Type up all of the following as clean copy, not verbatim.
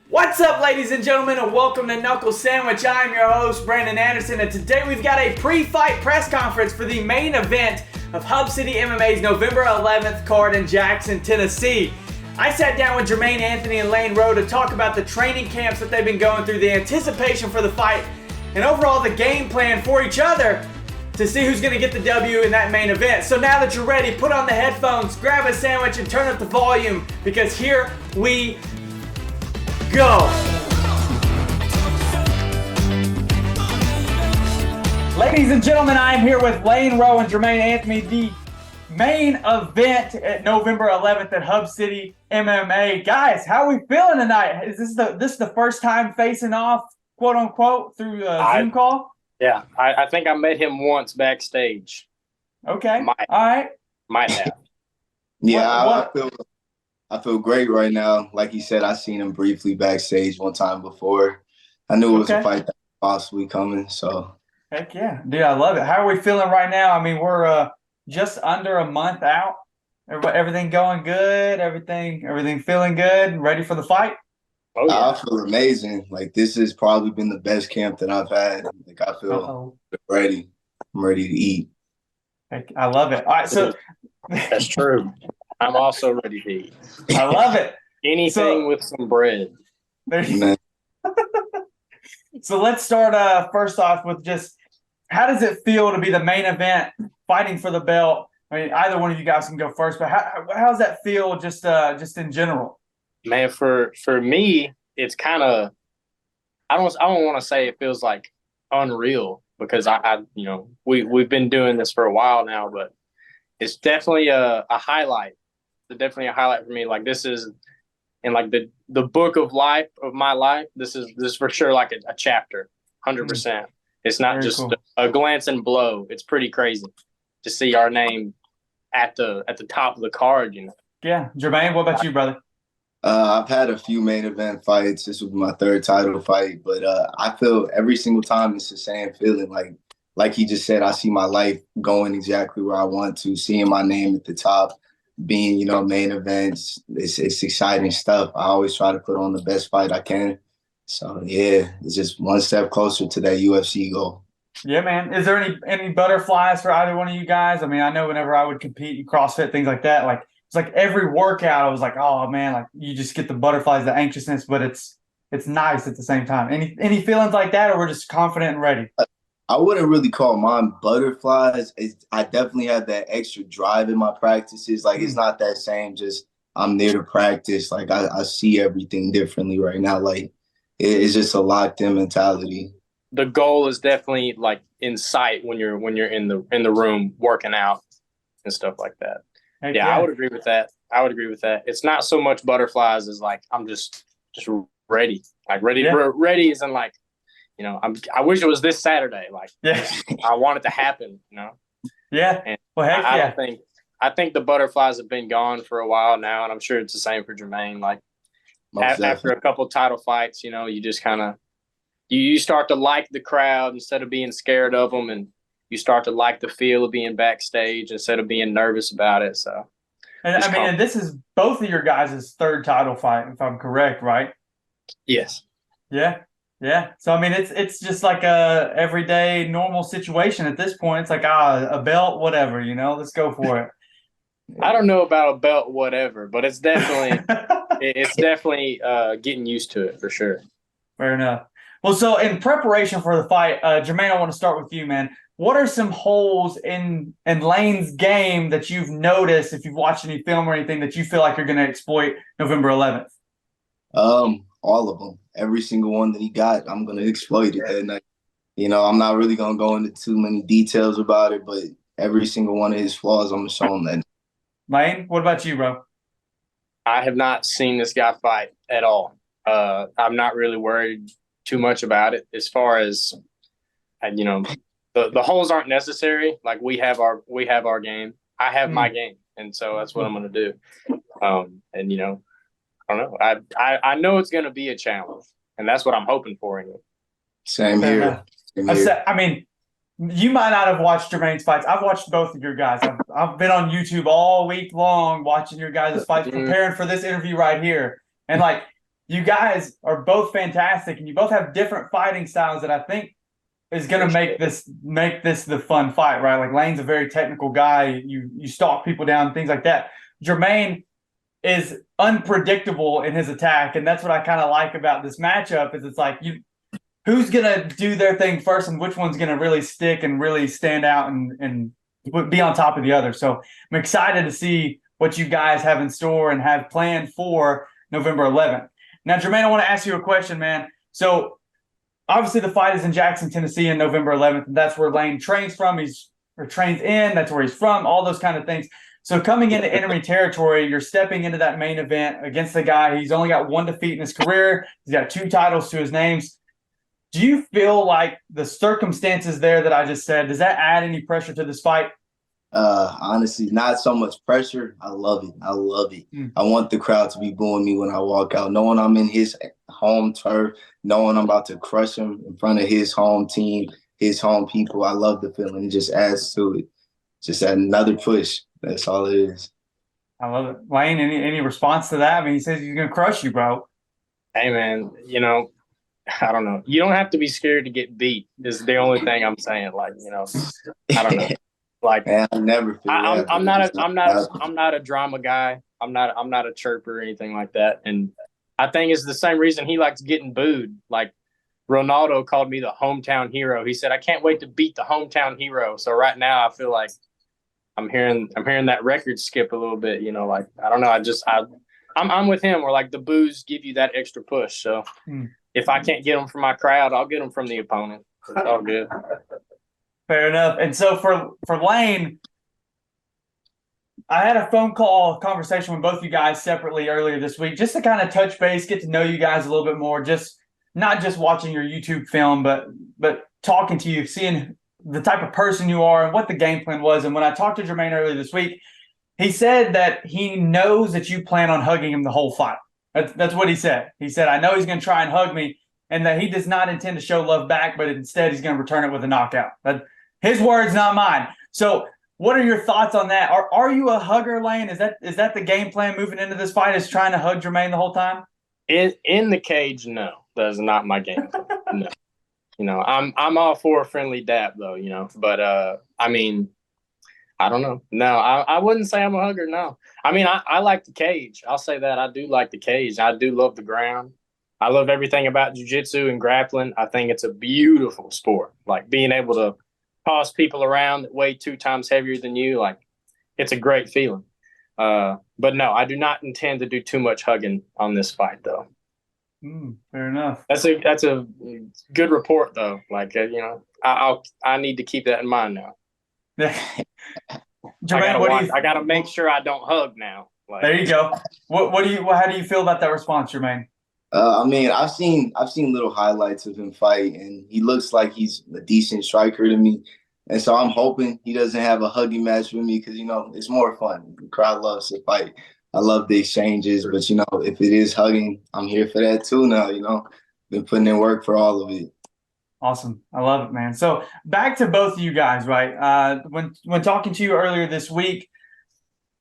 What's up, ladies and gentlemen, and welcome to Knuckle Sandwich. I'm your host, Brandon Anderson, and today we've got a pre-fight press conference for the main event of Hub City MMA's November 11th card in Jackson, Tennessee. I sat down with Jermaine, Anthony, and Lane Rowe to talk about the training camps that they've been going through, the anticipation for the fight, and overall the game plan for each other to see who's going to get the W in that main event. So now that you're ready, put on the headphones, grab a sandwich, and turn up the volume, because here we go. Ladies and gentlemen, I am here with Lane Rowe and Jermaine Anthony, the main event at November 11th at Hub City MMA. Guys, how are we feeling tonight? Is this the first time facing off, quote unquote, through a Zoom call? Yeah, I think I met him once backstage. Okay, all right. Might have. Yeah, I feel great right now. Like you said, I seen him briefly backstage one time before. I knew it was a fight that was possibly coming. So heck yeah, dude, I love it. How are we feeling right now? I mean, we're just under a month out. Everything going good. Everything feeling good. Ready for the fight? Oh yeah, I feel amazing. Like, this has probably been the best camp that I've had. Like, I feel ready. I'm ready to eat. Heck, I love it. All right, so that's true. I'm also ready to eat. I love it. Anything with some bread. So let's start first off with just, how does it feel to be the main event, fighting for the belt? I mean, either one of you guys can go first, but how does that feel just in general? Man, for me, it's kind of, I don't want to say it feels like unreal, because we've been doing this for a while now, but it's definitely a highlight. It's definitely a highlight for me. Like, this is in like the book of life of my life. This is for sure like a chapter, 100%. It's not just a glance and blow. It's pretty crazy to see our name at the top of the card. You know. Yeah, Jermaine, what about you, brother? I've had a few main event fights. This was my third title fight, but I feel every single time it's the same feeling. Like he just said, I see my life going exactly where I want to, seeing my name at the top, being, main events. It's exciting stuff. I always try to put on the best fight I can. So, yeah, it's just one step closer to that UFC goal. Yeah, man. Is there any butterflies for either one of you guys? I mean, I know whenever I would compete in CrossFit, things like that, like, it's like every workout I was like, oh, man, like, you just get the butterflies, the anxiousness, but it's nice at the same time. Any feelings like that, or we're just confident and ready? I wouldn't really call mine butterflies. I definitely have that extra drive in my practices. Like, it's not that same, just I'm there to practice. Like, I see everything differently right now. Like, it's just a locked-in mentality. The goal is definitely like in sight when you're in the room working out and stuff like that. Yeah, I would agree with that. It's not so much butterflies as like I'm just ready. Like ready isn't like, I wish it was this Saturday. Like, I want it to happen, Yeah. And well, heck I don't think, I think the butterflies have been gone for a while now, and I'm sure it's the same for Jermaine. Like, after a couple title fights, you just kind of you start to like the crowd instead of being scared of them, and you start to like the feel of being backstage instead of being nervous about it. So, and this is both of your guys' third title fight, if I'm correct, right? Yes. Yeah. Yeah. So, I mean, it's just like a everyday normal situation at this point. It's like, a belt, whatever, let's go for it. I don't know about a belt, whatever, but it's definitely getting used to it for sure. Fair enough. Well, so in preparation for the fight, Jermaine, I want to start with you, man. What are some holes in Lane's game that you've noticed, if you've watched any film or anything, that you feel like you're going to exploit November 11th? All of them. Every single one that he got, I'm going to exploit it that night. I'm not really going to go into too many details about it, but every single one of his flaws, I'm going to show him that. Lane, what about you, bro? I have not seen this guy fight at all. I'm not really worried too much about it. As far as, the holes aren't necessary. Like, we have our game. I have my game, and so that's what I'm going to do. I don't know. I know it's going to be a challenge, and that's what I'm hoping for anyway. Same here. I mean, you might not have watched Jermaine's fights. I've watched both of your guys. I've been on YouTube all week long watching your guys' fights, preparing for this interview right here. And like, you guys are both fantastic, and you both have different fighting styles that I think is going to make this the fun fight, right? Like Lane's a very technical guy. You stalk people down, things like that. Jermaine is unpredictable in his attack, and that's what I kind of like about this matchup. Is it's like who's going to do their thing first, and which one's going to really stick and really stand out and be on top of the other. So I'm excited to see what you guys have in store and have planned for November 11th. Now, Jermaine, I want to ask you a question, man. So obviously the fight is in Jackson, Tennessee on November 11th, and that's where Lane trains from. Trains in, that's where he's from, all those kind of things. So coming into enemy territory, you're stepping into that main event against the guy. He's only got 1 defeat in his career. He's got 2 titles to his names. Do you feel like the circumstances there that I just said, does that add any pressure to this fight? Honestly, not so much pressure. I love it. I want the crowd to be booing me when I walk out, knowing I'm in his home turf, knowing I'm about to crush him in front of his home team, his home people. I love the feeling. It just adds to it. Just another push. That's all it is. I love it. Lane, any response to that? I mean, he says he's going to crush you, bro. Hey, man, I don't know. You don't have to be scared to get beat is the only thing I'm saying. Like, I don't know. Like, man, I never feel I'm not a drama guy. I'm not a chirper or anything like that. And I think it's the same reason he likes getting booed. Like Ronaldo called me the hometown hero. He said, I can't wait to beat the hometown hero. So right now I feel like I'm hearing that record skip a little bit, like, I don't know. I'm with him where like the boos give you that extra push. So if I can't get them from my crowd, I'll get them from the opponent. It's all good. Fair enough. And so for Lane, I had a phone call conversation with both you guys separately earlier this week, just to kind of touch base, get to know you guys a little bit more, just not just watching your YouTube film, but talking to you, seeing the type of person you are and what the game plan was. And when I talked to Jermaine earlier this week, he said that he knows that you plan on hugging him the whole fight. That's what he said. He said, I know he's going to try and hug me, and that he does not intend to show love back, but instead he's going to return it with a knockout. His words, not mine. So what are your thoughts on that? Are you a hugger, Lane? Is that the game plan moving into this fight, is trying to hug Jermaine the whole time? In the cage, no. That is not my game plan. No. I'm all for a friendly dap though, But I mean, I don't know. No, I wouldn't say I'm a hugger, no. I mean, I like the cage. I'll say that. I do like the cage. I do love the ground. I love everything about jiu-jitsu and grappling. I think it's a beautiful sport. Like being able to toss people around that weigh 2 times heavier than you, like it's a great feeling. But no, I do not intend to do too much hugging on this fight, though. Fair enough. That's a good report, though. Like I need to keep that in mind now. Jermaine, I gotta make sure I don't hug now. Like, there you go. How do you feel about that response, Jermaine? I mean, I've seen little highlights of him fight, and he looks like he's a decent striker to me. And so I'm hoping he doesn't have a hugging match with me because, it's more fun. The crowd loves to fight. I love the exchanges, but, if it is hugging, I'm here for that too now, Been putting in work for all of it. Awesome. I love it, man. So back to both of you guys, right? When talking to you earlier this week,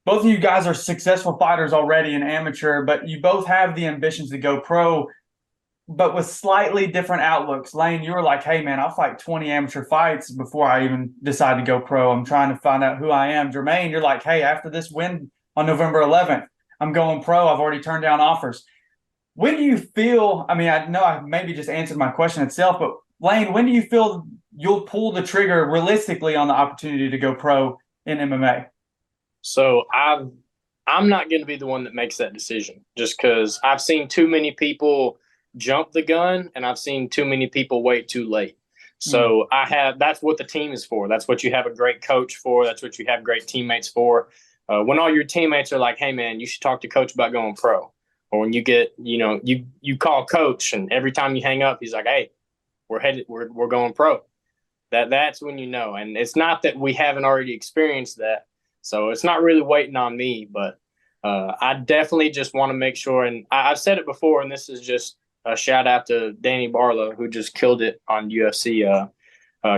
both of you guys are successful fighters already in amateur, but you both have the ambitions to go pro, but with slightly different outlooks. Lane, you were like, hey, man, I'll fight 20 amateur fights before I even decide to go pro. I'm trying to find out who I am. Jermaine, you're like, hey, after this win on November 11th, I'm going pro. I've already turned down offers. When do you feel – I mean, I know I maybe just answered my question itself, but Lane, when do you feel you'll pull the trigger realistically on the opportunity to go pro in MMA? So I'm not going to be the one that makes that decision, just because I've seen too many people jump the gun and I've seen too many people wait too late. So that's what the team is for. That's what you have a great coach for. That's what you have great teammates for. When all your teammates are like, hey man, you should talk to coach about going pro. Or when you get, you call coach and every time you hang up, he's like, hey, we're going pro. That's when you know. And it's not that we haven't already experienced that. So it's not really waiting on me, but I definitely just want to make sure. And I've said it before, and this is just a shout out to Danny Barlow, who just killed it on UFC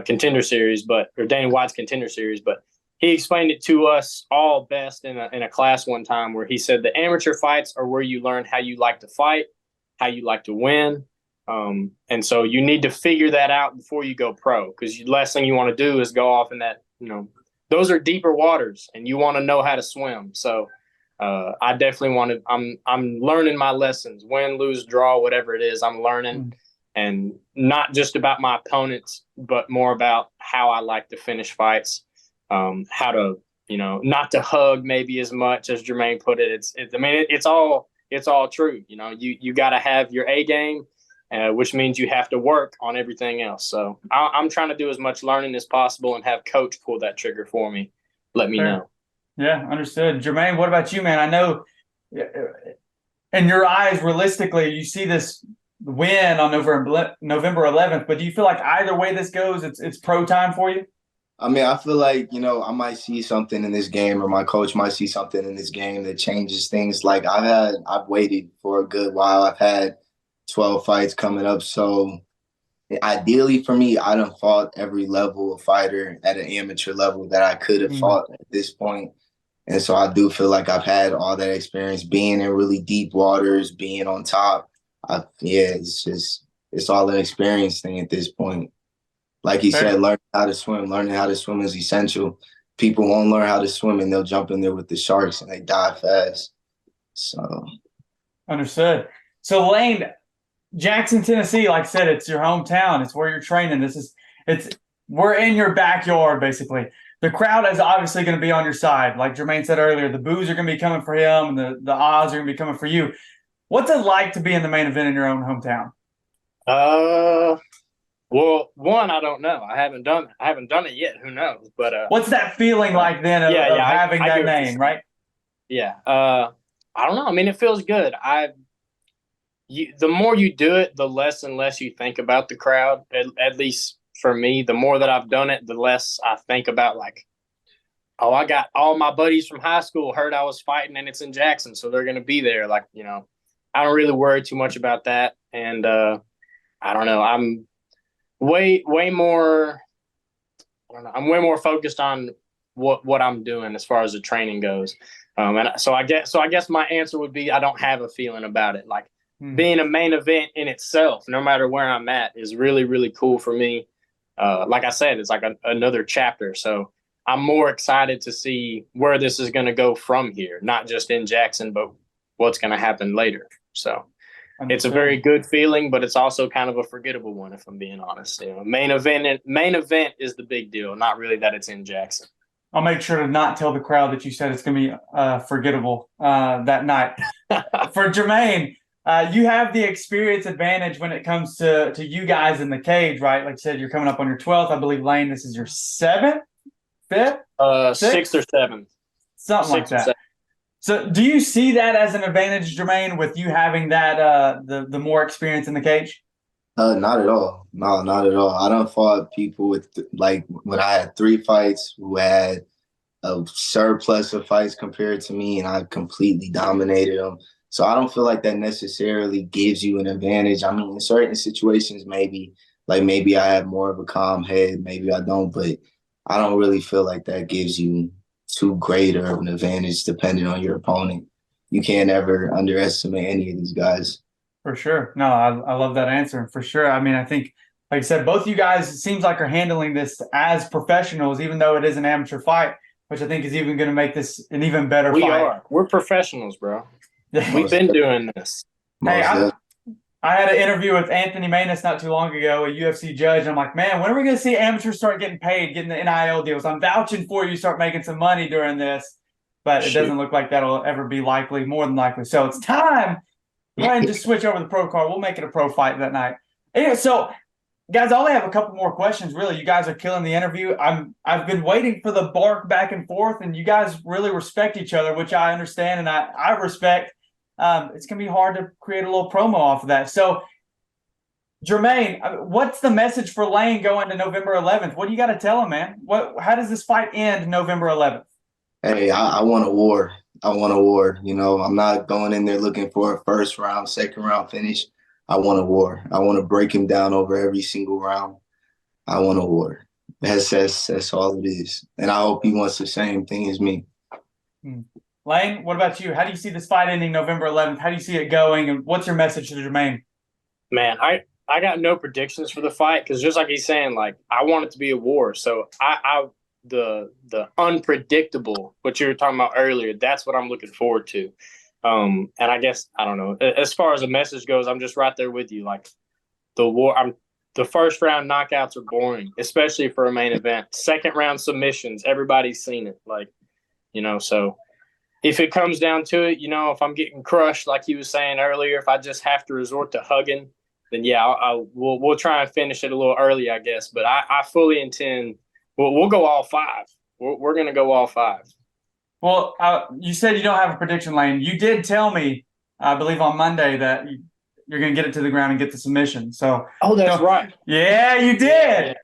Contender Series, or Danny White's Contender Series. But he explained it to us all best in a class one time where he said the amateur fights are where you learn how you like to fight. how you like to win. And so you need to figure that out before you go pro, because the last thing you want to do is go off in that, those are deeper waters and you want to know how to swim. So I definitely want to, I'm learning my lessons, win, lose, draw, whatever it is, I'm learning, and not just about my opponents, but more about how I like to finish fights, how to, not to hug maybe as much as Jermaine put it. It's all true. You got to have your A game, which means you have to work on everything else. So I'm trying to do as much learning as possible and have coach pull that trigger for me. Let me know. Yeah, understood. Jermaine, what about you, man? I know in your eyes, realistically, you see this win on November 11th, but do you feel like either way this goes, it's pro time for you? I mean, I feel like, I might see something in this game, or my coach might see something in this game that changes things. Like I've waited for a good while. I've had 12 fights coming up. So ideally for me, I done fought every level of fighter at an amateur level that I could have fought at this point. And so I do feel like I've had all that experience being in really deep waters, being on top. It's all an experience thing at this point. Like he said, learning how to swim is essential. People won't learn how to swim and they'll jump in there with the sharks and they die fast. So. Understood. So Lane, Jackson, Tennessee, like I said, it's your hometown. It's where you're training. We're in your backyard, basically. The crowd is obviously going to be on your side. Like Jermaine said earlier, the boos are going to be coming for him and the odds are going to be coming for you. What's it like to be in the main event in your own hometown? Well, one, I don't know. I haven't done it yet. Who knows? But what's that feeling like then of having that name, right? Yeah. I don't know. I mean, it feels good. The more you do it, the less and less you think about the crowd. At least for me, the more that I've done it, the less I think about like, oh, I got all my buddies from high school heard I was fighting and it's in Jackson, so they're going to be there. Like, I don't really worry too much about that. And I don't know. I'm way more. I don't know. I'm way more focused on what I'm doing as far as the training goes. And so I guess my answer would be I don't have a feeling about it. Like being a main event in itself, no matter where I'm at, is really, really cool for me. Like I said, it's like another chapter. So I'm more excited to see where this is going to go from here, not just in Jackson, but what's going to happen later. So it's a very good feeling, but it's also kind of a forgettable one, if I'm being honest. Main event is the big deal, not really that it's in Jackson. I'll make sure to not tell the crowd that you said it's going to be forgettable that night. For Jermaine, you have the experience advantage when it comes to you guys in the cage, right? Like I said, you're coming up on your 12th. I believe, Lane, this is your 7th, 5th? 6th or 7th. Something like that. So do you see that as an advantage, Jermaine, with you having that the more experience in the cage? Not at all. No, not at all. I done fought people with, like, when I had 3 fights who had a surplus of fights compared to me, and I completely dominated them. So I don't feel like that necessarily gives you an advantage. I mean, in certain situations, maybe I have more of a calm head, maybe I don't, but I don't really feel like that gives you too great of an advantage depending on your opponent. You can't ever underestimate any of these guys. For sure. No, I love that answer. For sure. I mean, I think, like I said, both of you guys, it seems like, are handling this as professionals, even though it is an amateur fight, which I think is even going to make this an even better fight. We are. We're professionals, bro. We've been doing this. Hey, I had an interview with Anthony Manus not too long ago, a UFC judge. And I'm like, man, when are we going to see amateurs start getting paid, getting the NIL deals? I'm vouching for you start making some money during this. But it doesn't look like that'll ever be likely, more than likely. So it's time. Go ahead and just switch over the pro card. We'll make it a pro fight that night. Anyway, so, guys, I only have a couple more questions, really. You guys are killing the interview. I've been waiting for the bark back and forth, and you guys really respect each other, which I understand and I respect. It's going to be hard to create a little promo off of that. So, Jermaine, what's the message for Lane going to November 11th? What do you got to tell him, man? How does this fight end November 11th? Hey, I want a war. I want a war. I'm not going in there looking for a first round, second round finish. I want a war. I want to break him down over every single round. I want a war. That's all it is. And I hope he wants the same thing as me. Lane, what about you? How do you see this fight ending November 11th? How do you see it going? And what's your message to Jermaine? Man, I got no predictions for the fight because just like he's saying, like I want it to be a war. So the unpredictable, what you were talking about earlier, that's what I'm looking forward to. And I guess I don't know. As far as the message goes, I'm just right there with you. Like the first round knockouts are boring, especially for a main event. Second round submissions, everybody's seen it. Like, so if it comes down to it, if I'm getting crushed, like he was saying earlier, if I just have to resort to hugging, then yeah, we'll try and finish it a little early, I guess. But I fully intend we'll go all five. We're gonna go all five. Well, you said you don't have a prediction, Lane. You did tell me, I believe on Monday, that you're gonna get it to the ground and get the submission. So that's right. Yeah, you did.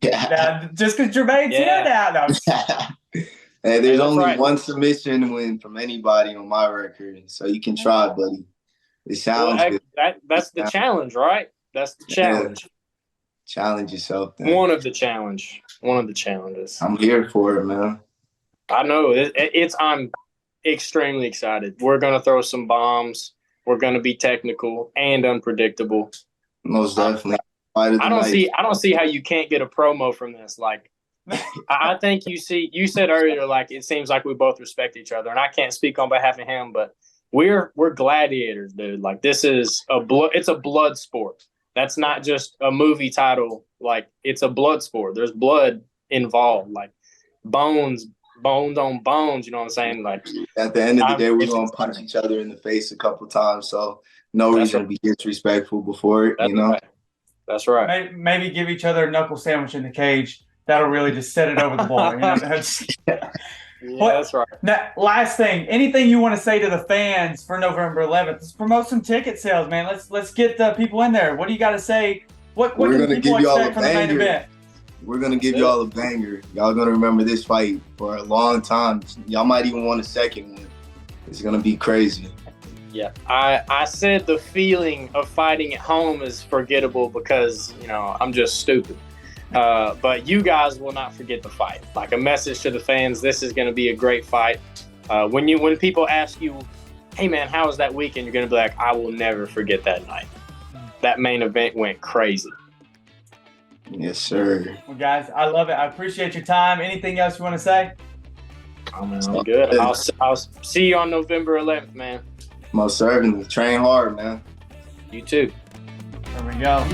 Yeah. Just because Jermaine's here now. No. Hey, there's only one submission win from anybody on my record, so you can try, buddy. It sounds good. That's the challenge, right? That's the challenge. Yeah. Challenge yourself. Then. One of the challenges. I'm here for it, man. I know. I'm extremely excited. We're gonna throw some bombs. We're gonna be technical and unpredictable. Most definitely. I don't see how you can't get a promo from this. Like, I think you said earlier, like it seems like we both respect each other, and I can't speak on behalf of him, but we're gladiators, dude. Like this is it's a blood sport. That's not just a movie title. Like it's a blood sport. There's blood involved, like bones on bones. You know what I'm saying? Like at the end of the day, we're gonna punch each other in the face a couple times. So no reason to be disrespectful before it. Right. That's right. Maybe give each other a knuckle sandwich in the cage. That'll really just set it over the bar. That's right. Now, last thing, anything you want to say to the fans for November 11th? Let's promote some ticket sales, man. Let's get the people in there. What do you got to say? What can people expect from the main event? We're going to give y'all a banger. Y'all going to remember this fight for a long time. Y'all might even want a second one. It's going to be crazy. Yeah, I said the feeling of fighting at home is forgettable because, I'm just stupid. But you guys will not forget the fight. Like a message to the fans, this is going to be a great fight. When people ask you, hey man, how was that weekend? You're going to be like, I will never forget that night. That main event went crazy. Yes, sir. Well, guys, I love it. I appreciate your time. Anything else you want to say? Oh, man, I'm good. I'll see you on November 11th, man. Most certainly. Train hard, man. You too. There we go.